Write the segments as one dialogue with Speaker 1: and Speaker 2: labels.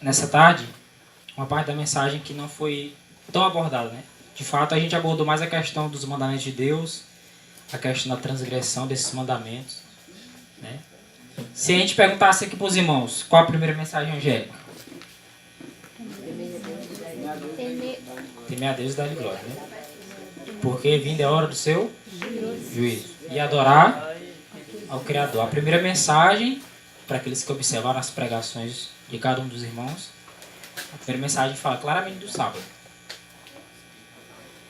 Speaker 1: Nessa tarde, uma parte da mensagem que não foi tão abordada, né? De fato, a gente abordou mais a questão dos mandamentos de Deus, a questão da transgressão desses mandamentos, né? Se a gente perguntasse aqui para os irmãos, qual a primeira mensagem angélica? Temer a Deus e dar-lhe glória, né? Porque vinda é a hora do seu juízo. E adorar ao Criador. A primeira mensagem, para aqueles que observaram as pregações de cada um dos irmãos, a primeira mensagem fala claramente do sábado.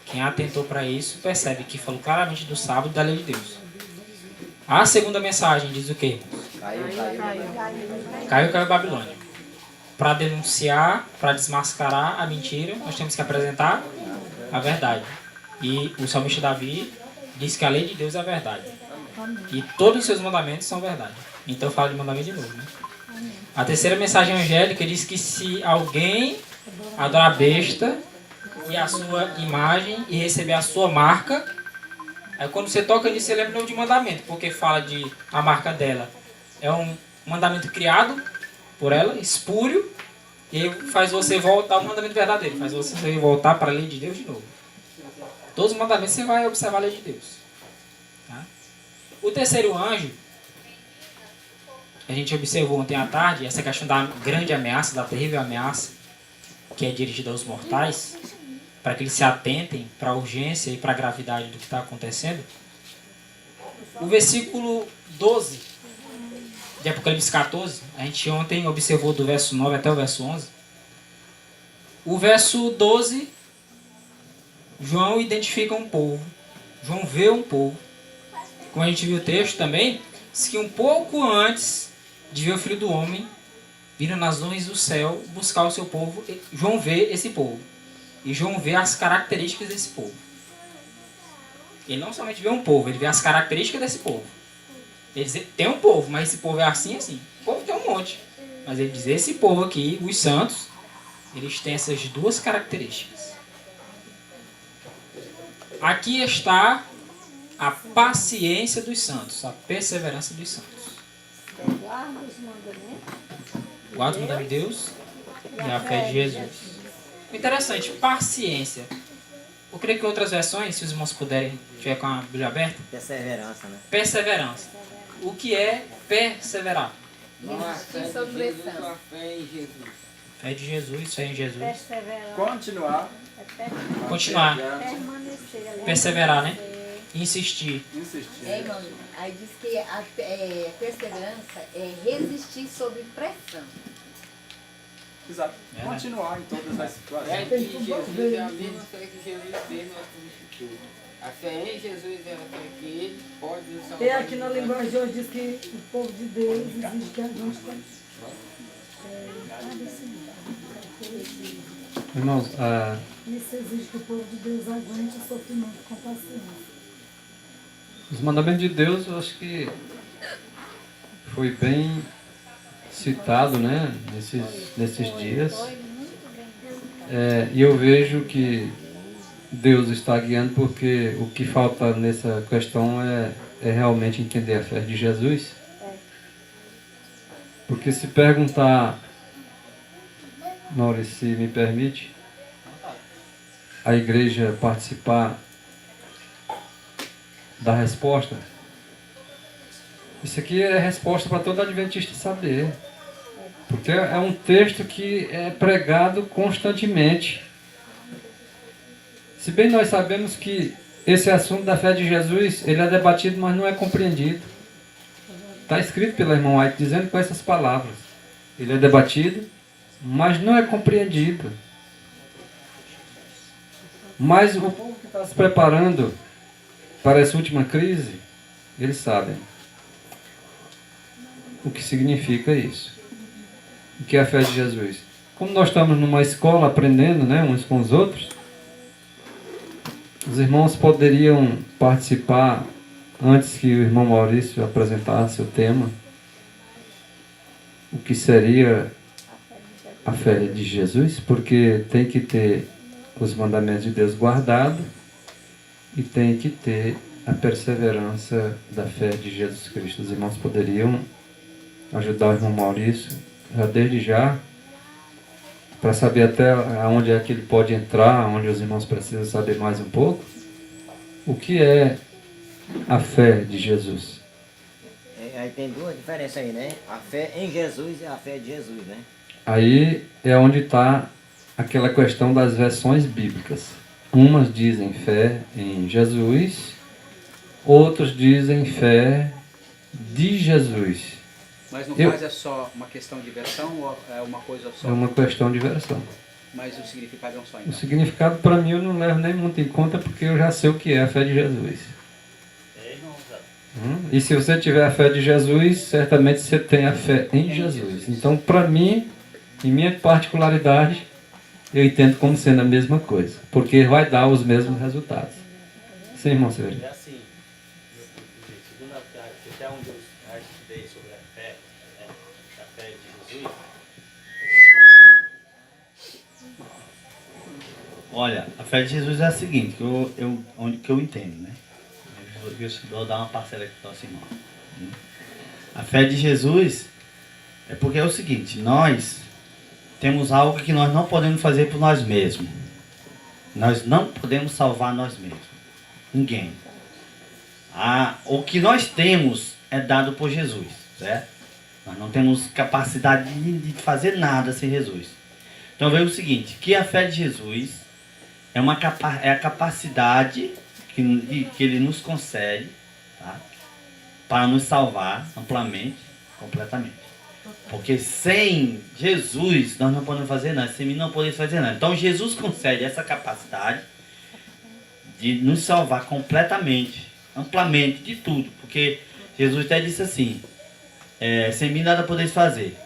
Speaker 1: Quem atentou para isso percebe que falou claramente do sábado e da lei de Deus. A segunda mensagem diz o quê? Caiu a Babilônia. Para denunciar, para desmascarar a mentira, nós temos que apresentar a verdade. E o salmista Davi diz que a lei de Deus é a verdade. E todos os seus mandamentos são verdade. Então fala de mandamento de novo, né? A terceira mensagem angélica diz que se alguém adorar a besta e a sua imagem e receber a sua marca, aí quando você toca nisso, você lembra novo de mandamento, porque fala de a marca dela. É um mandamento criado por ela, espúrio, e aí faz você voltar ao mandamento verdadeiro, faz você voltar para a lei de Deus de novo. Todos os mandamentos você vai observar a lei de Deus. Tá? O terceiro anjo, a gente observou ontem à tarde, essa questão da grande ameaça, da terrível ameaça, que é dirigida aos mortais, para que eles se atentem para a urgência e para a gravidade do que está acontecendo. O versículo 12 de Apocalipse 14, a gente ontem observou do verso 9 até o verso 11. O verso 12, João identifica um povo. João vê um povo. Como a gente viu o texto também, diz que um pouco antes de ver o Filho do Homem vindo nas nuvens do céu buscar o seu povo, João vê esse povo. E João vê as características desse povo. Ele não somente vê um povo, ele vê as características desse povo. Ele diz, tem um povo, mas esse povo é assim, assim. O povo tem um monte. Mas ele diz, esse povo aqui, os santos, eles têm essas duas características. Aqui está a paciência dos santos, a perseverança dos santos.
Speaker 2: Guarda os mandamentos.
Speaker 1: Guarda os mandamentos de Deus e a fé de Jesus. Interessante, paciência. Eu creio que outras versões, se os irmãos puderem, tiver com a Bíblia aberta.
Speaker 3: Perseverança, né?
Speaker 1: Perseverança. O que é perseverar?
Speaker 4: Resistir sobre a fé em Jesus.
Speaker 1: Fé de Jesus, fé em Jesus.
Speaker 2: Perseverar.
Speaker 5: Continuar.
Speaker 1: Continuar.
Speaker 2: Permanecer.
Speaker 1: Perseverar, né? Insistir.
Speaker 5: Insistir.
Speaker 4: Irmão, aí diz que a perseverança é resistir sob pressão.
Speaker 5: Exato.
Speaker 1: É, né?
Speaker 5: Continuar em todas as
Speaker 6: A
Speaker 5: situações.
Speaker 6: fé de Jesus é a mesma fé que Jesus fez no substituto. A fé em Jesus é a fé que ele pode nos salvar.
Speaker 7: E aqui na linguagem de hoje diz que o povo de Deus exige que a gente
Speaker 8: Irmãos,
Speaker 7: isso exige que o povo de Deus aguente o sofrimento com paciência.
Speaker 8: os mandamentos de Deus, eu acho que foi bem citado, né, nesses dias. E eu vejo que Deus está guiando, porque o que falta nessa questão é realmente entender a fé de Jesus. Porque se perguntar, Maurício, se me permite, a igreja participar da resposta, isso aqui é resposta para todo adventista saber. Porque é um texto que é pregado constantemente. Se bem nós sabemos que esse assunto da fé de Jesus, ele é debatido, mas não é compreendido. Está escrito pela irmã White dizendo com essas palavras. Ele é debatido, mas não é compreendido. Mas o povo que está se preparando para essa última crise, eles sabem o que significa isso. O que é a fé de Jesus. Como nós estamos numa escola aprendendo, né, uns com os outros, os irmãos poderiam participar antes que o irmão Maurício apresentasse o tema. O que seria a fé de Jesus? Porque tem que ter os mandamentos de Deus guardados e tem que ter a perseverança da fé de Jesus Cristo. Os irmãos poderiam ajudar o irmão Maurício, já desde já, para saber até onde é que ele pode entrar, onde os irmãos precisam saber mais um pouco, o que é a fé de Jesus?
Speaker 3: Aí tem duas diferenças aí, né? A fé em Jesus e a fé de Jesus, né?
Speaker 8: Aí é onde está aquela questão das versões bíblicas. Umas dizem fé em Jesus, outros dizem fé de Jesus.
Speaker 9: Mas no caso é só uma questão de versão ou é uma coisa só?
Speaker 8: É uma questão de versão.
Speaker 9: Mas o significado é um só
Speaker 8: O
Speaker 9: então?
Speaker 8: significado para mim eu não levo nem muito em conta porque eu já sei o que é a fé de Jesus. E se você tiver a fé de Jesus, certamente você tem a fé em Jesus. Então, para mim, em minha particularidade, eu entendo como sendo a mesma coisa, porque vai dar os mesmos resultados. Sim, irmão Severino?
Speaker 10: É assim, segundo até onde eu estudei sobre a fé, né, a fé de Jesus. Olha, a fé de Jesus é a seguinte, onde que eu entendo, né? Vou dar uma parcela aqui para o nosso irmão. A fé de Jesus é porque é o seguinte, nós temos algo que nós não podemos fazer por nós mesmos. Nós não podemos salvar nós mesmos. Ninguém. O que nós temos é dado por Jesus, certo? Nós não temos capacidade de fazer nada sem Jesus. Então veja o seguinte, que a fé de Jesus é a capacidade que Ele nos concede, tá? Para nos salvar amplamente, completamente. Porque sem Jesus nós não podemos fazer nada, sem mim não podemos fazer nada. Então Jesus concede essa capacidade de nos salvar completamente, amplamente, de tudo. Porque Jesus até disse assim, sem mim nada podeis fazer.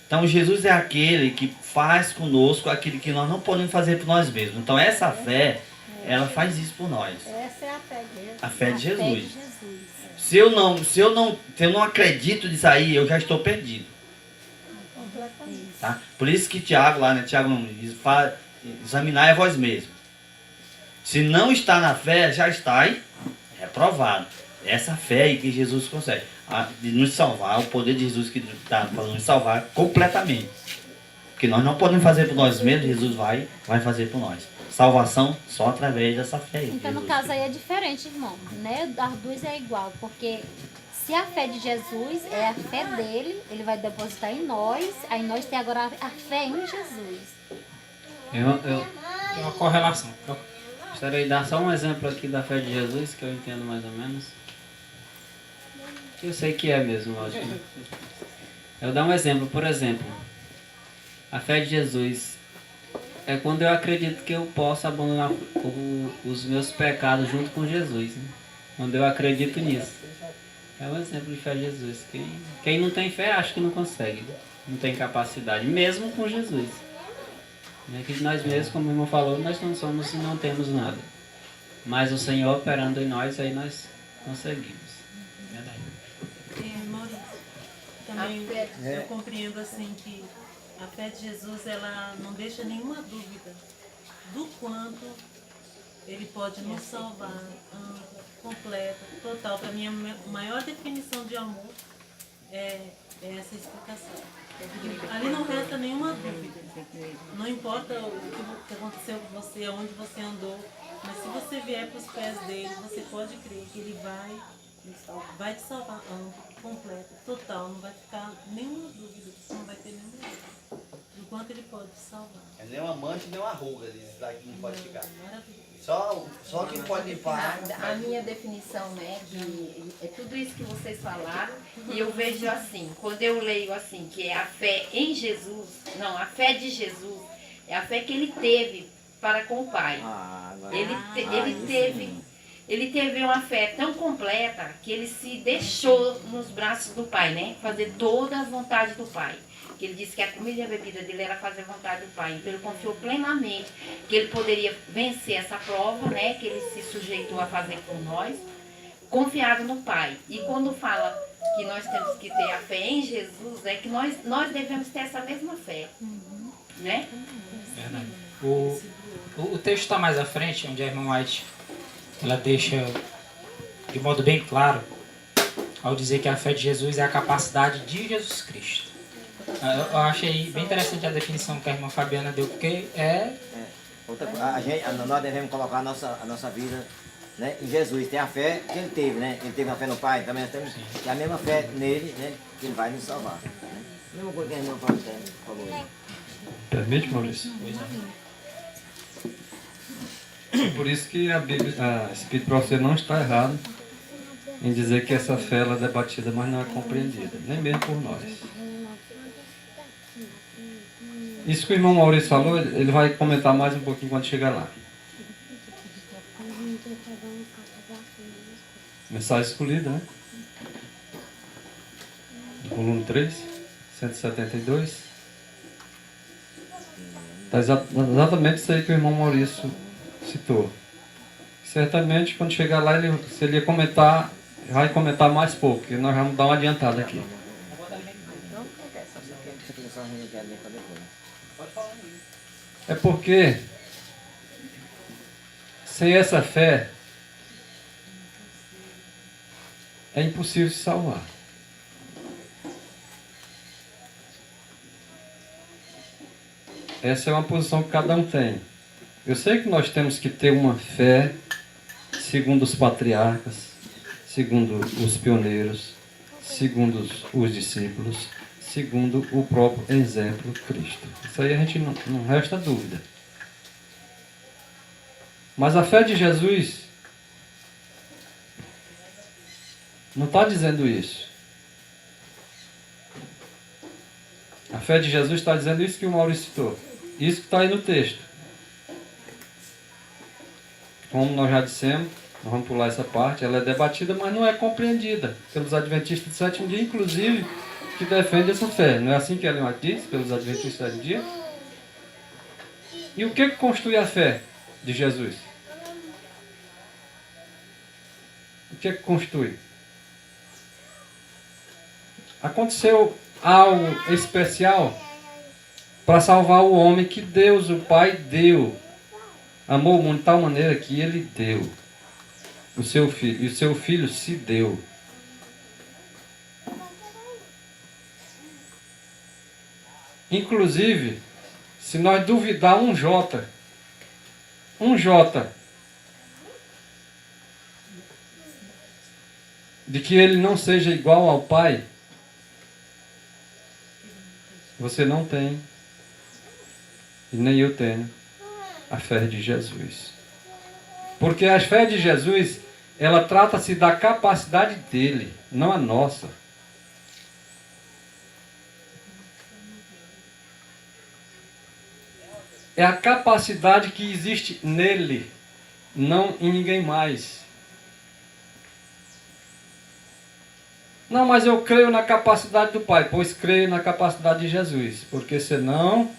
Speaker 10: Então Jesus é aquele que faz conosco aquilo que nós não podemos fazer por nós mesmos. Então essa fé, ela faz isso por nós.
Speaker 2: Essa é a fé de Jesus.
Speaker 8: A fé de Jesus.
Speaker 2: Fé de Jesus.
Speaker 8: Se eu não acredito nisso aí, eu já estou perdido.
Speaker 2: Completamente.
Speaker 8: Tá? Por isso que Tiago lá, né? Tiago não diz, examinar é vós mesmos. Se não está na fé, já está reprovado. Essa fé aí que Jesus consegue. De nos salvar, o poder de Jesus que está para nos salvar completamente. Porque nós não podemos fazer por nós mesmos, Jesus vai fazer por nós. Salvação só através dessa fé aí.
Speaker 11: Então, no
Speaker 8: Jesus
Speaker 11: caso aí é diferente, irmão, né? As duas é igual, porque se a fé de Jesus é a fé dele, ele vai depositar em nós, aí nós temos agora a fé em Jesus.
Speaker 1: Tem uma correlação.
Speaker 6: Gostaria de dar só um exemplo aqui da fé de Jesus, que eu entendo mais ou menos. Eu sei que é mesmo, lógico. Eu vou dar um exemplo, por exemplo. A fé de Jesus é quando eu acredito que eu posso abandonar os meus pecados junto com Jesus. Né? Quando eu acredito nisso. É um exemplo de fé de Jesus. Quem não tem fé, acha que não consegue. Não tem capacidade, mesmo com Jesus. É que nós mesmos, como o irmão falou, nós não somos e não temos nada. Mas o Senhor operando em nós, aí nós conseguimos.
Speaker 1: Verdade.
Speaker 12: Maurício, também eu compreendo assim que a fé de Jesus, ela não deixa nenhuma dúvida do quanto ele pode nos salvar, completo, total. Para mim, a maior definição de amor é essa explicação. Ali não resta nenhuma dúvida. Não importa o que aconteceu com você, aonde você andou, mas se você vier para os pés dele, você pode crer que ele vai te salvar amplo, completo, total. Não vai ficar nenhuma dúvida, você não vai ter nenhuma dúvida do quanto ele pode te salvar.
Speaker 10: É nem uma mancha, nem uma ruga, isso daqui não pode ficar.
Speaker 12: Maravilhoso.
Speaker 10: Só quem pode limpar.
Speaker 4: A minha definição, né, que é tudo isso que vocês falaram, e eu vejo assim, quando eu leio assim, que é a fé em Jesus, não, a fé de Jesus, é a fé que ele teve para com o Pai. Ele teve uma fé tão completa que ele se deixou nos braços do Pai, né, fazer toda a vontade do Pai. Que ele disse que a comida e a bebida dele era fazer a vontade do Pai. Então ele confiou plenamente que ele poderia vencer essa prova, né? Que ele se sujeitou a fazer por nós, confiado no Pai. E quando fala que nós temos que ter a fé em Jesus, é que nós devemos ter essa mesma fé. Né?
Speaker 1: Verdade. O texto está mais à frente, onde a irmã White ela deixa de modo bem claro ao dizer que a fé de Jesus é a capacidade de Jesus Cristo. Eu achei bem interessante a definição que a irmã Fabiana deu, porque
Speaker 3: nós devemos colocar a nossa vida, né, em Jesus. Tem a fé que ele teve, né? Ele teve a fé no Pai, também nós temos que a mesma fé nele, né? Que ele vai nos salvar. Né? A mesma coisa que a irmã falou aí.
Speaker 8: Permite, Maurício? Por isso que a Bíblia, a Espírito Profecia não está errado em dizer que essa fé ela é debatida, mas não é compreendida, nem mesmo por nós. Isso que o irmão Maurício falou, ele vai comentar mais um pouquinho quando chegar lá. Mensagem escolhida, né? Volume 3, 172. Está exatamente isso aí que o irmão Maurício citou. Certamente, quando chegar lá, se ele ia comentar, vai comentar mais pouco, porque nós vamos dar uma adiantada aqui. É porque, sem essa fé, é impossível se salvar. Essa é uma posição que cada um tem. Eu sei que nós temos que ter uma fé segundo os patriarcas, segundo os pioneiros, segundo os discípulos, segundo o próprio exemplo Cristo. Isso aí a gente não resta dúvida. Mas a fé de Jesus não está dizendo isso. A fé de Jesus está dizendo isso que o Maurício citou. Isso que está aí no texto. Como nós já dissemos, nós vamos pular essa parte, ela é debatida, mas não é compreendida pelos adventistas do sétimo dia, inclusive, que defendem essa fé. Não é assim que ela diz, pelos adventistas do sétimo dia? E o que constitui a fé de Jesus? O que constitui? Aconteceu algo especial para salvar o homem que Deus, o Pai, deu. Amou o mundo de tal maneira que ele deu o seu filho, e o seu filho se deu. Inclusive, se nós duvidar um J, de que ele não seja igual ao Pai, você não tem, e nem eu tenho, a fé de Jesus. Porque a fé de Jesus, ela trata-se da capacidade dele, não a nossa. É a capacidade que existe nele, não em ninguém mais. Não, mas eu creio na capacidade do Pai, pois creio na capacidade de Jesus, porque senão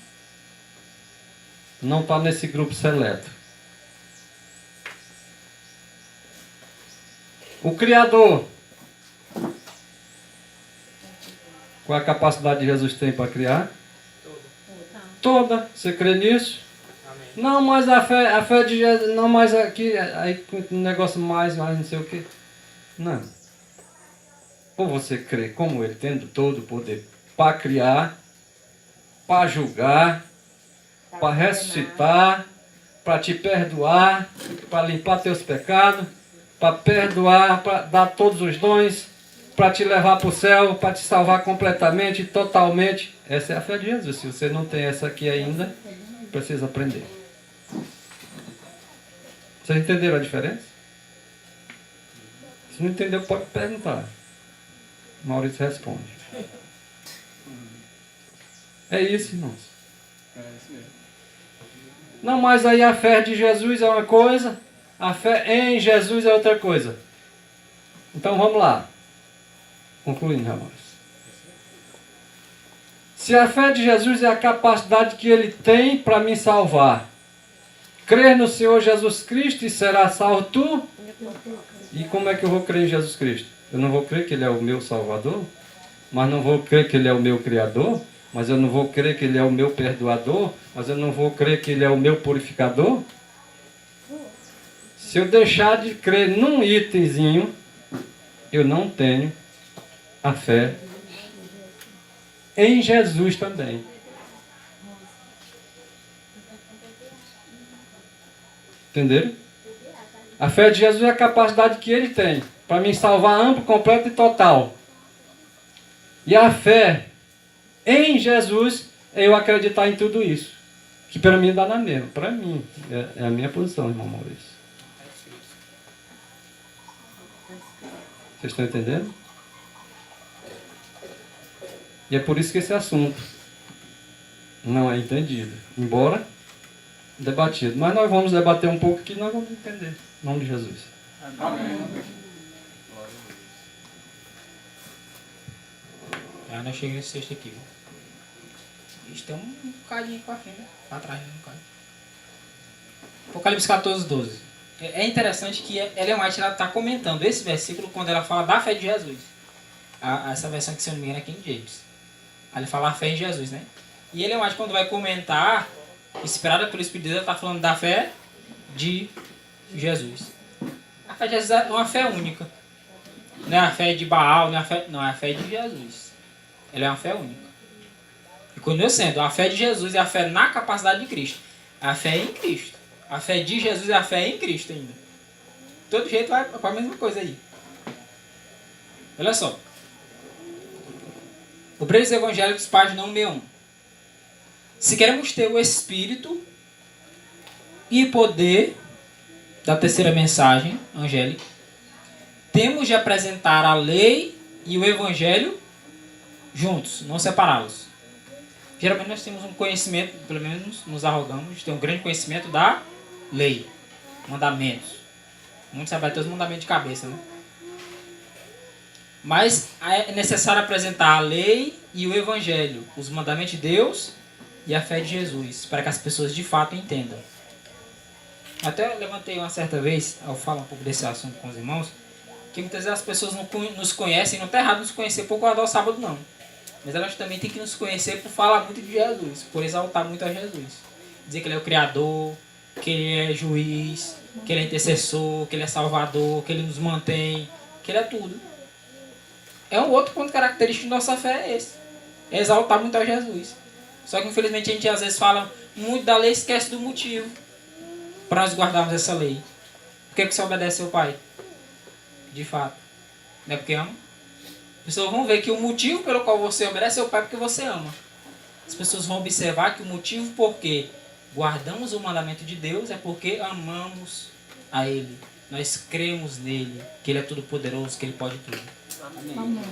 Speaker 8: não está nesse grupo seleto. O Criador, qual a capacidade de Jesus tem para criar? Toda. Você crê nisso? Amém. Não, mas a fé de Jesus, não, mas aqui, aí um negócio mais não sei o quê. Não. Ou você crê como ele, tendo todo o poder para criar, para julgar, para ressuscitar, para te perdoar, para limpar teus pecados, para perdoar, para dar todos os dons, para te levar para o céu, para te salvar completamente, totalmente. Essa é a fé de Jesus. Se você não tem essa aqui ainda, precisa aprender. Vocês entenderam a diferença? Se não entendeu, pode perguntar. Maurício responde. É isso, irmãos.
Speaker 5: É isso mesmo.
Speaker 8: Não, mas aí a fé de Jesus é uma coisa, a fé em Jesus é outra coisa. Então vamos lá. Concluindo, irmãos. Se a fé de Jesus é a capacidade que ele tem para me salvar, crer no Senhor Jesus Cristo e será salvo tu? E como é que eu vou crer em Jesus Cristo? Eu não vou crer que ele é o meu Salvador, mas não vou crer que ele é o meu Criador, mas eu não vou crer que ele é o meu perdoador, mas eu não vou crer que ele é o meu purificador. Se eu deixar de crer num itemzinho, eu não tenho a fé em Jesus também. Entenderam? A fé de Jesus é a capacidade que ele tem para me salvar amplo, completo e total. E a fé em Jesus é eu acreditar em tudo isso. Que para mim dá na mesma. Para mim, é a minha posição, irmão Maurício. Vocês estão entendendo? E é por isso que esse assunto não é entendido. Embora debatido. Mas nós vamos debater um pouco que nós vamos entender. Em nome de Jesus.
Speaker 5: Amém.
Speaker 1: Ah, nós chegamos nesse texto aqui. Isto é um bocadinho para frente, né? Para trás, né? Um bocadinho. Apocalipse 14, 12. É interessante que Ellen White está comentando esse versículo quando ela fala da fé de Jesus. Essa versão que, se eu não me engano, é King James. Aí ele fala a fé em Jesus, né? E Ellen White, quando vai comentar, inspirada pelo Espírito de Deus, está falando da fé de Jesus. A fé de Jesus é uma fé única. Não é a fé de Baal, não é a fé de Jesus. Ela é uma fé única. E continua sendo, a fé de Jesus é a fé na capacidade de Cristo. A fé em Cristo. A fé de Jesus é a fé em Cristo ainda. De todo jeito vai com a mesma coisa aí. Olha só. Obreiros Evangélicos, página 161. Se queremos ter o Espírito e poder da terceira mensagem angélica, temos de apresentar a lei e o Evangelho juntos, não separá-los. Geralmente nós temos um conhecimento, pelo menos nos arrogamos, de ter um grande conhecimento da lei, mandamentos. Muitos sabem até os mandamentos de cabeça, né? Mas é necessário apresentar a lei e o Evangelho, os mandamentos de Deus e a fé de Jesus, para que as pessoas de fato entendam. Até eu levantei uma certa vez, ao falar um pouco desse assunto com os irmãos, que muitas vezes as pessoas não nos conhecem, não está errado nos conhecer por guardar o sábado, não. Mas elas também têm que nos conhecer por falar muito de Jesus, por exaltar muito a Jesus. Dizer que ele é o Criador, que ele é juiz, que ele é intercessor, que ele é salvador, que ele nos mantém, que ele é tudo. É um outro ponto característico de nossa fé, é esse. É exaltar muito a Jesus. Só que infelizmente a gente às vezes fala muito da lei e esquece do motivo para nós guardarmos essa lei. Por que você obedece ao Pai? De fato. Não é porque ama? As pessoas vão ver que o motivo pelo qual você obedece ao Pai é porque você ama. As pessoas vão observar que o motivo por que guardamos o mandamento de Deus é porque amamos a Ele. Nós cremos nele, que Ele é todo poderoso, que Ele pode tudo.
Speaker 11: Amém.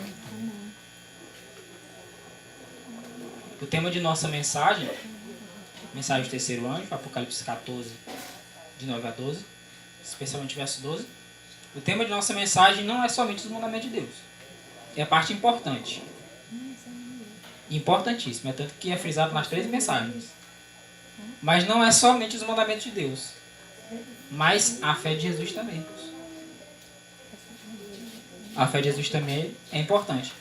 Speaker 1: O tema de nossa mensagem, mensagem do terceiro anjo, Apocalipse 14, de 9 a 12, especialmente verso 12. O tema de nossa mensagem não é somente os mandamentos de Deus. É a parte importante. Importantíssima, é tanto que é frisado nas 3 mensagens. Mas não é somente os mandamentos de Deus, mas a fé de Jesus também. A fé de Jesus também é importante.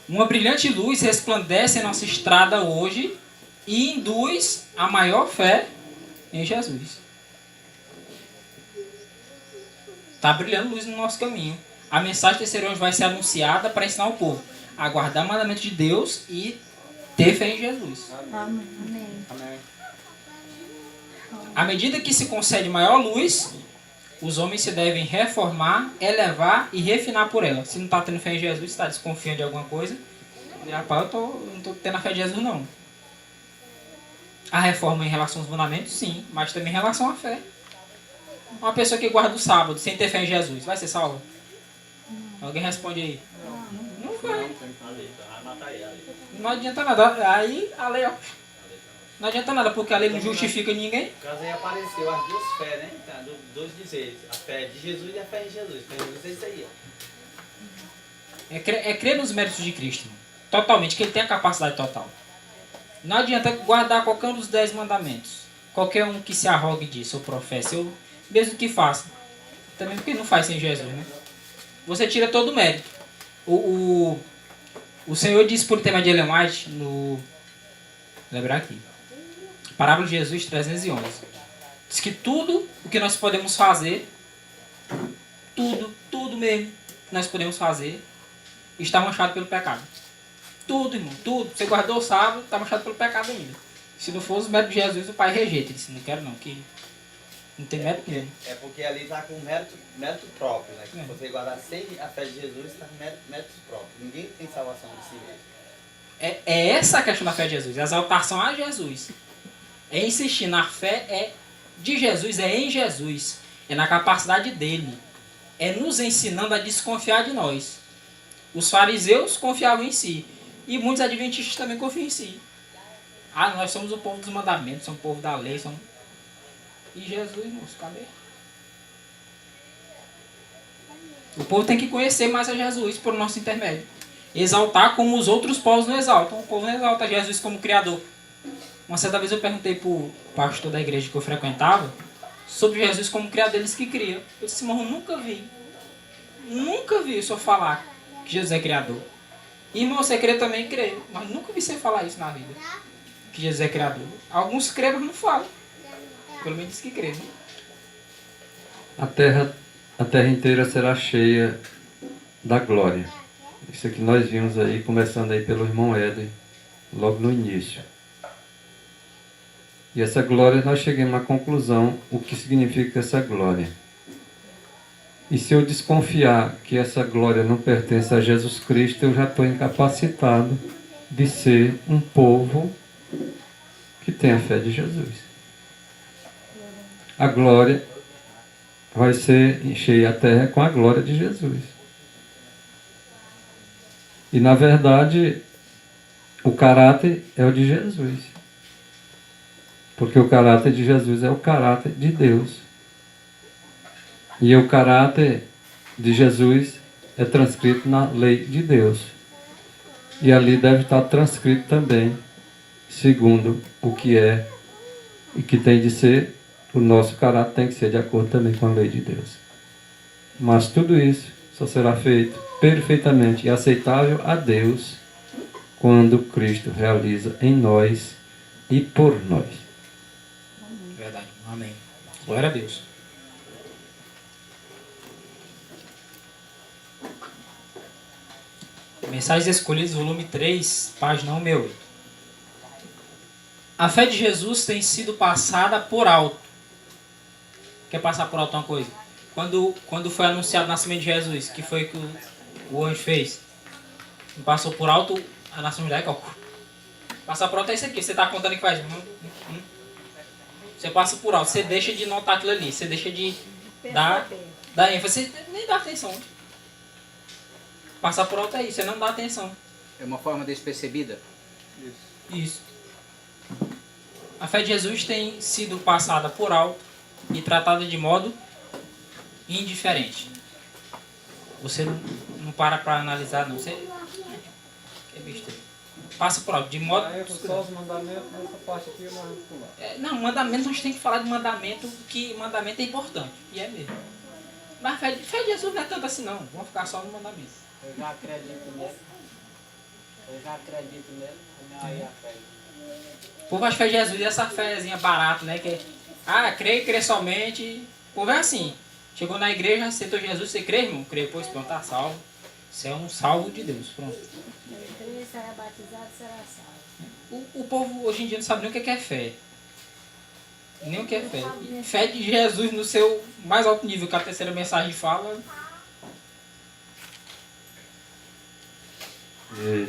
Speaker 1: Uma brilhante luz resplandece em nossa estrada hoje e induz a maior fé em Jesus. Está brilhando luz no nosso caminho. A mensagem do terceiro anjo vai ser anunciada para ensinar o povo a guardar o mandamento de Deus e ter fé em Jesus.
Speaker 11: Amém.
Speaker 5: Amém.
Speaker 1: À medida que se concede maior luz, os homens se devem reformar, elevar e refinar por ela. Se não está tendo fé em Jesus, está desconfiando de alguma coisa, rapaz, eu não estou tendo a fé de Jesus, não. A reforma em relação aos mandamentos, sim, mas também em relação à fé. Uma pessoa que guarda o sábado sem ter fé em Jesus, vai ser salva? Alguém responde aí. Não vai. Não adianta nada. Aí a lei, ó. Não adianta nada, porque a lei não justifica ninguém.
Speaker 10: No caso aí apareceu as duas fés, né? Tá, dois dizeres. A fé de Jesus e a fé em Jesus. Fé em Jesus é isso aí, ó.
Speaker 1: É crer nos méritos de Cristo. Totalmente, que ele tem a capacidade total. Não adianta guardar qualquer um dos 10 mandamentos. Qualquer um que se arrogue disso, ou professa, ou mesmo que faça. Também porque não faz sem Jesus, né? Você tira todo o mérito. O Senhor disse por tema de Ellen White, no... lembrar aqui. Parábola de Jesus 311. Diz que tudo o que nós podemos fazer, tudo mesmo que nós podemos fazer, está manchado pelo pecado. Tudo, irmão, tudo. Você guardou o sábado, está manchado pelo pecado ainda. Se não for os méritos de Jesus, o pai rejeita. Ele disse, não quero não, que não tem mérito nenhum.
Speaker 10: É porque ali está com mérito próprio, né? Se você guardar sem a fé de Jesus, está com mérito próprio. Ninguém tem salvação de si mesmo.
Speaker 1: É essa a questão da fé de Jesus, é a exaltação a Jesus. É insistir na fé de Jesus, é em Jesus. É na capacidade dele. É nos ensinando a desconfiar de nós. Os fariseus confiavam em si. E muitos adventistas também confiam em si. Ah, nós somos o povo dos mandamentos, somos o povo da lei. Somos... E Jesus, moço, cadê? O povo tem que conhecer mais a Jesus por nosso intermédio. Exaltar como os outros povos não exaltam. O povo não exalta Jesus como Criador. Uma certa vez eu perguntei para o pastor da igreja que eu frequentava sobre Jesus como Criador, eles que criam. Eu disse, irmão, nunca vi o senhor falar que Jesus é Criador. Irmão, você crê também? Creio. Mas nunca vi você falar isso na vida. Que Jesus é Criador. Alguns creem, mas não falam. Pelo menos diz que crê, né?
Speaker 8: A terra inteira será cheia da glória. Isso aqui nós vimos aí, começando aí pelo irmão Éden, logo no início. E essa glória, nós chegamos à conclusão, o que significa essa glória. E se eu desconfiar que essa glória não pertence a Jesus Cristo, eu já estou incapacitado de ser um povo que tem a fé de Jesus. A glória vai ser encher a terra com a glória de Jesus. E na verdade, o caráter é o de Jesus. Porque o caráter de Jesus é o caráter de Deus. E o caráter de Jesus é transcrito na lei de Deus. E ali deve estar transcrito também, segundo o que é e que tem de ser, o nosso caráter tem que ser de acordo também com a lei de Deus. Mas tudo isso só será feito perfeitamente e aceitável a Deus quando Cristo realiza em nós e por nós.
Speaker 1: Verdade. Amém. Glória a Deus. Mensagens Escolhidas, volume 3, página 168. A fé de Jesus tem sido passada por alto. Quer passar por alto uma coisa? Quando foi anunciado o nascimento de Jesus, que foi que o anjo fez? Não passou por alto a nação judaica? Passar por alto é isso aqui. Você está contando que faz... Você passa por alto. Você deixa de notar aquilo ali. Você deixa de dar ênfase. Você nem dá atenção. Passar por alto é isso. Você não dá atenção.
Speaker 9: É uma forma despercebida?
Speaker 1: Isso. A fé de Jesus tem sido passada por alto e tratada de modo indiferente. Você não para analisar, não. Você... É besteira. Passa por alto, de modo...
Speaker 5: Só os mandamentos, nessa parte aqui eu não vou pular.
Speaker 1: Não, mandamento, a gente tem que falar de mandamento, que mandamento é importante. E é mesmo. Mas fé de Jesus não é tanto assim, não. Vamos ficar só no mandamento.
Speaker 13: Eu já acredito nele. Aí a fé.
Speaker 1: O povo acha que fé de Jesus é essa fézinha barata, né? Que é, crê somente. O povo é assim. Chegou na igreja, aceitou Jesus, você crê, irmão? Crê, pois pronto, tá salvo. Você é um salvo de Deus, pronto.
Speaker 2: Crê, será batizado, será salvo.
Speaker 1: O povo hoje em dia não sabe nem o que é fé. Nem o que é fé. Fé de Jesus no seu mais alto nível, que a terceira mensagem fala.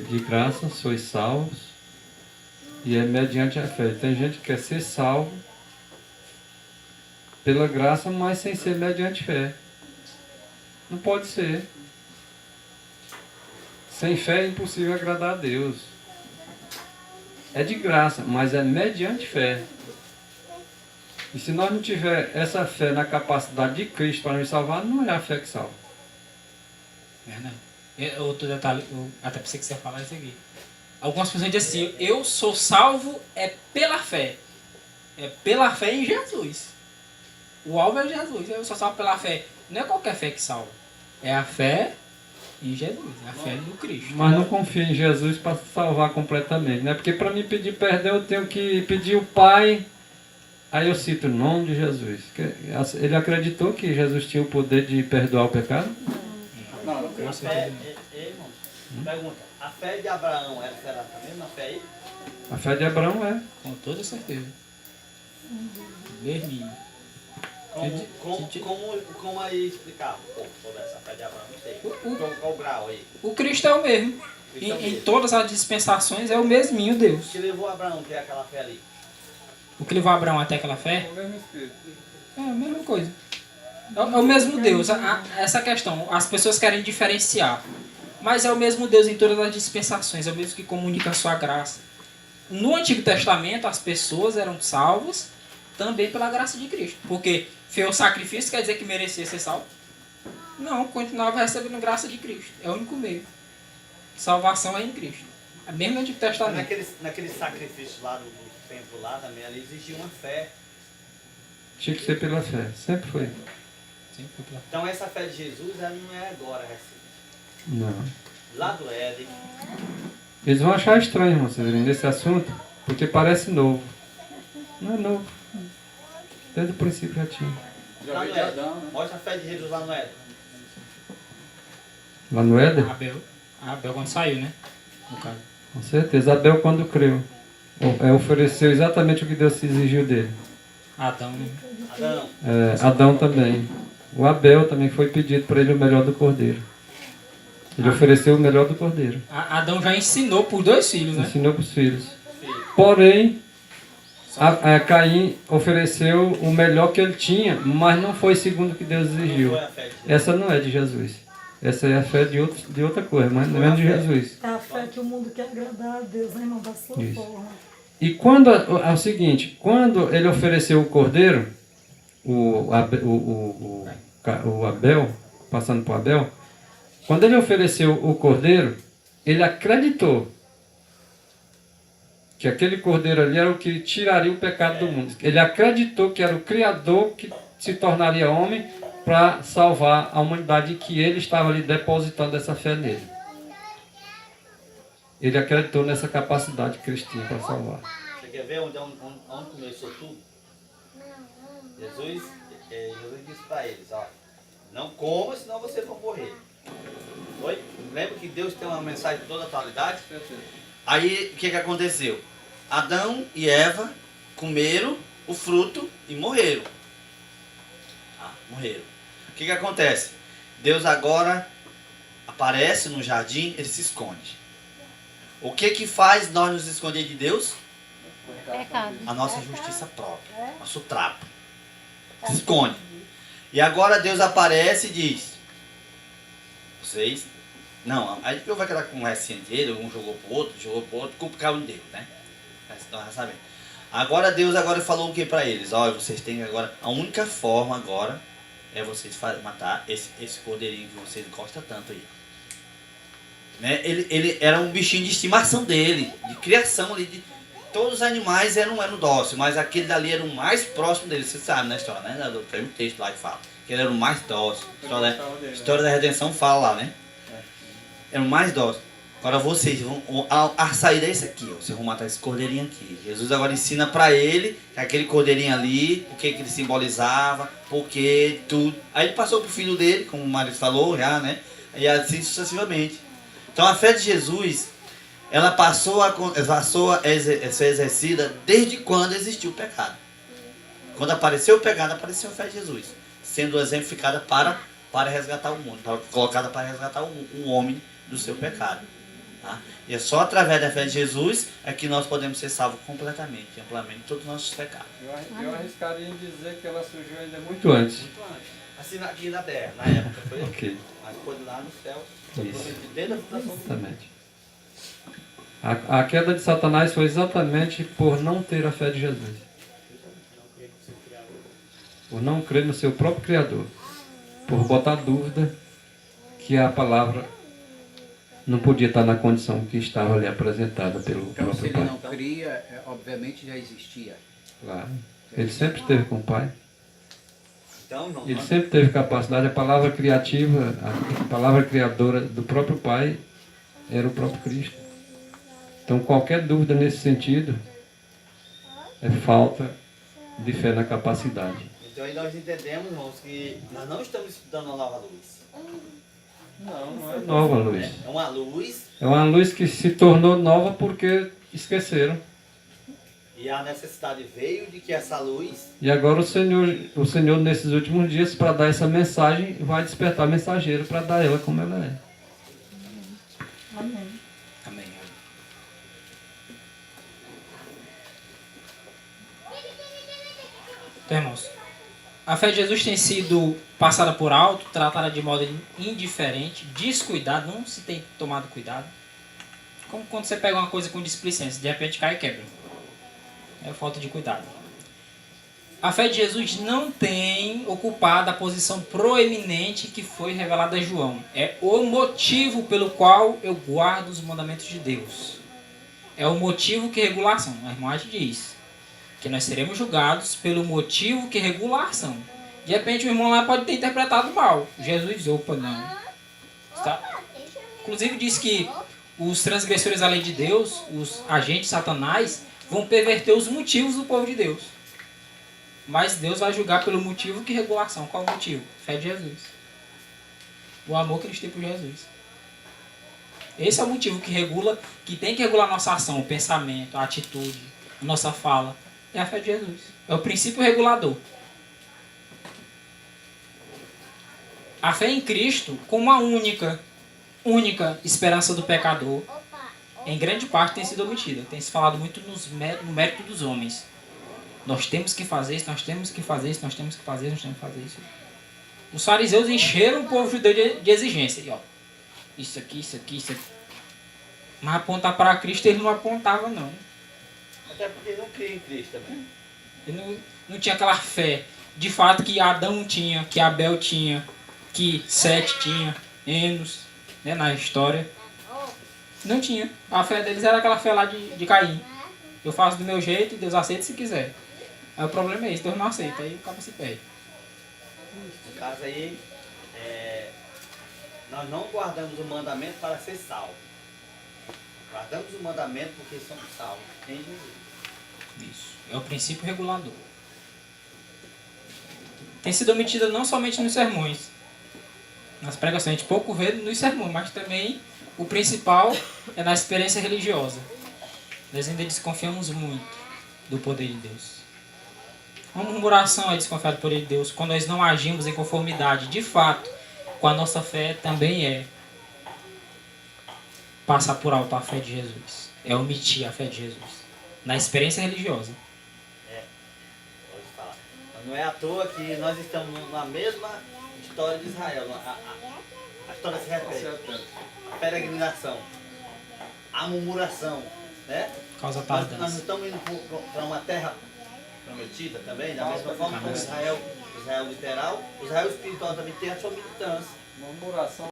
Speaker 8: De graça sois salvos, e é mediante a fé. Tem gente que quer ser salvo pela graça, mas sem ser mediante fé. Não pode ser. Sem fé é impossível agradar a Deus. É de graça, mas é mediante fé. E se nós não tiver essa fé na capacidade de Cristo para nos salvar, não é a fé que salva.
Speaker 1: Verdade. Outro detalhe, eu até pensei que você ia falar isso aqui. Algumas pessoas dizem assim, eu sou salvo pela fé. É pela fé em Jesus. O alvo é Jesus. Eu sou salvo pela fé. Não é qualquer fé que salva. É a fé em Jesus. É a fé do Cristo.
Speaker 8: Mas não confio em Jesus para salvar completamente, né? Porque para me pedir perdão eu tenho que pedir o Pai. Aí eu cito o nome de Jesus. Ele acreditou que Jesus tinha o poder de perdoar o pecado?
Speaker 10: Não, irmão. Pergunta. A fé de Abraão será a mesma fé aí?
Speaker 8: A fé de Abraão é.
Speaker 1: Com toda certeza. Mesmo.
Speaker 10: Como aí explicar um pouco sobre essa fé de Abraão? Não sei. Qual o grau aí?
Speaker 1: O Cristo é o mesmo. Em todas as dispensações é o mesminho Deus.
Speaker 10: O que levou Abraão a ter aquela fé ali?
Speaker 1: O que levou Abraão até aquela fé?
Speaker 5: O mesmo Espírito.
Speaker 1: É a mesma coisa. É o mesmo Deus. Essa questão, as pessoas querem diferenciar. Mas é o mesmo Deus em todas as dispensações. É o mesmo que comunica a sua graça. No Antigo Testamento, as pessoas eram salvas também pela graça de Cristo. Porque fez o sacrifício, quer dizer que merecia ser salvo? Não, continuava recebendo graça de Cristo. É o único meio. Salvação é em Cristo. É mesmo no Antigo Testamento.
Speaker 10: Naquele sacrifício lá do templo lá também, ali existia uma fé.
Speaker 8: Tinha que ser pela fé. Sempre foi.
Speaker 1: Sempre foi pela fé.
Speaker 10: Então essa fé de Jesus, ela não é agora recente.
Speaker 8: Não.
Speaker 10: Lá do Éden.
Speaker 8: Eles vão achar estranho, irmão, Severino, nesse assunto, porque parece novo. Não é novo. Desde o princípio já tinha.
Speaker 10: Lá no Éden. Mostra a fé de Jesus lá no Éden.
Speaker 8: Lá no Éden?
Speaker 1: Abel quando saiu, né? No caso.
Speaker 8: Com certeza. Abel quando creu. Ofereceu exatamente o que Deus exigiu dele.
Speaker 1: Adão, né?
Speaker 8: Adão também. O Abel também foi pedido para ele o melhor do cordeiro. Ele ofereceu o melhor do cordeiro.
Speaker 1: Adão já ensinou por 2 filhos, né?
Speaker 8: Ensinou para os filhos. Porém, Caim ofereceu o melhor que ele tinha, mas não foi segundo o que Deus exigiu. Essa não é de Jesus. Essa é a fé de outra coisa, mas não é de Jesus.
Speaker 7: É a fé que o mundo quer agradar a Deus, né, irmão, da sua forma.
Speaker 8: E quando é o seguinte, quando ele ofereceu o cordeiro, o Abel, passando por Abel, quando ele ofereceu o cordeiro, ele acreditou que aquele cordeiro ali era o que tiraria o pecado do mundo. Ele acreditou que era o Criador que se tornaria homem para salvar a humanidade, e que ele estava ali depositando essa fé nele. Ele acreditou nessa capacidade que Cristo tinha para salvar.
Speaker 10: Você quer ver onde começou tudo? Jesus disse para eles, ó, não coma, senão vocês vão morrer. Foi? Lembra que Deus tem uma mensagem de toda a atualidade? Aí, o que aconteceu? Adão e Eva comeram o fruto e morreram. Morreram. O que acontece? Deus agora aparece no jardim, ele se esconde. O que faz nós nos esconder de Deus?
Speaker 11: Pecado.
Speaker 10: A nossa justiça própria, nosso trapo. Se esconde. E agora Deus aparece e diz: vocês... Não, aí depois vai aquela conversa entre ele, um jogou pro outro, culpa caiu em Deus, né? Nós já sabemos. Agora Deus falou o que para eles? Olha, vocês têm agora... A única forma agora é vocês matar esse cordeirinho que vocês gostam tanto aí. Né? Ele era um bichinho de estimação dele, de criação ali. Todos os animais eram dóceis, mas aquele dali era o mais próximo dele. Você sabe na história, né? Tem um texto lá que fala que ele era o mais dócil. A história da redenção fala lá, né? Era o mais dócil. Agora vocês vão... A saída é isso aqui, ó. Vocês vão matar esse cordeirinho aqui. Jesus agora ensina para ele que aquele cordeirinho ali, o que ele simbolizava, porque tudo. Aí ele passou pro filho dele, como o marido falou já, né? E assim sucessivamente. Então a fé de Jesus, ela passou a ser exercida desde quando existiu o pecado. Quando apareceu o pecado, apareceu a fé de Jesus, sendo exemplificada para resgatar o mundo, colocada para resgatar o homem do seu pecado. Tá? E é só através da fé de Jesus é que nós podemos ser salvos completamente, amplamente, de todos os nossos pecados.
Speaker 5: Eu arriscaria em dizer que ela surgiu ainda
Speaker 8: Muito antes.
Speaker 10: Assim aqui na terra, na época, foi
Speaker 8: Ok.
Speaker 10: mas foi lá no céu,
Speaker 8: Isso.
Speaker 10: desde a fundação do mundo.
Speaker 8: Exatamente. A queda de Satanás foi exatamente por não ter a fé de Jesus. Por não crer no seu próprio Criador. Por botar dúvida que a palavra não podia estar na condição que estava ali apresentada pelo
Speaker 9: Então, se
Speaker 8: próprio
Speaker 9: ele
Speaker 8: Pai.
Speaker 9: não cria, obviamente já existia.
Speaker 8: Claro. Ele sempre esteve com o Pai.
Speaker 10: Então, irmão,
Speaker 8: Ele sempre teve capacidade. A palavra criativa, a palavra criadora do próprio Pai era o próprio Cristo. Então, qualquer dúvida nesse sentido é falta de fé na capacidade.
Speaker 10: Então aí nós entendemos, irmãos, que nós não estamos estudando a nova luz.
Speaker 5: Não, não é
Speaker 8: Nova luz.
Speaker 3: É uma luz
Speaker 8: É uma luz que se tornou nova porque esqueceram.
Speaker 3: e a necessidade veio de que essa luz
Speaker 8: E agora o Senhor nesses últimos dias, para dar essa mensagem, vai despertar mensageiro para dar ela como ela é.
Speaker 7: Amém.
Speaker 1: Amém. Então, irmãos, a fé de Jesus tem sido passada por alto, tratada de modo indiferente, descuidado, não se tem tomado cuidado. Como quando você pega uma coisa com displicência, de repente cai e quebra. É falta de cuidado. A fé de Jesus não tem ocupado a posição proeminente que foi revelada a João. É o motivo pelo qual eu guardo os mandamentos de Deus. É o motivo que regula a ação. A irmã diz que nós seremos julgados pelo motivo que regula a ação. De repente o irmão lá pode ter interpretado mal. Jesus, opa, não. Está? Inclusive diz que os transgressores da lei de Deus, os agentes satanás, vão perverter os motivos do povo de Deus. Mas Deus vai julgar pelo motivo que regula a ação. Qual o motivo? Fé de Jesus. O amor que eles têm por Jesus. Esse é o motivo que regula, que tem que regular a nossa ação, o pensamento, a atitude, a nossa fala. É a fé de Jesus. É o princípio regulador. A fé em Cristo, como a única esperança do pecador, em grande parte tem sido omitida. Tem se falado muito no mérito dos homens. Nós temos que fazer isso, nós temos que fazer isso, nós temos que fazer isso, nós temos que fazer isso. Os fariseus encheram o povo judeu de exigência. E, ó, isso aqui, isso aqui, isso aqui. Mas apontar para Cristo ele não apontava, não.
Speaker 3: até porque não cria em Cristo também.
Speaker 1: Ele não tinha aquela fé, de fato, que Adão tinha, que Abel tinha, que Sete tinha, Enos, né, na história. Não tinha. A fé deles era aquela fé lá de Caim. Eu faço do meu jeito e Deus aceita se quiser. Aí o problema é esse, Deus não aceita, aí o cara se perde.
Speaker 3: No caso aí, nós não guardamos o mandamento para ser salvo. Guardamos o mandamento porque somos salvos em Jesus.
Speaker 1: Isso. É o princípio regulador. Tem sido omitida não somente nos sermões, nas pregações. A gente pouco vê nos sermões, mas também o principal é na experiência religiosa. Nós ainda desconfiamos muito do poder de Deus. Uma murmuração é desconfiar do poder de Deus quando nós não agimos em conformidade, de fato, com a nossa fé também é passar por alto a fé de Jesus. É omitir a fé de Jesus. Na experiência religiosa.
Speaker 3: Pode falar. Não é à toa que nós estamos na mesma história de Israel. A história se repete. A peregrinação. A murmuração. Né?
Speaker 1: Causa
Speaker 3: Nós
Speaker 1: tardança.
Speaker 3: não estamos indo para uma terra prometida também, da mesma forma como Israel literal, Israel espiritual também tem a sua militância.
Speaker 5: Murmuração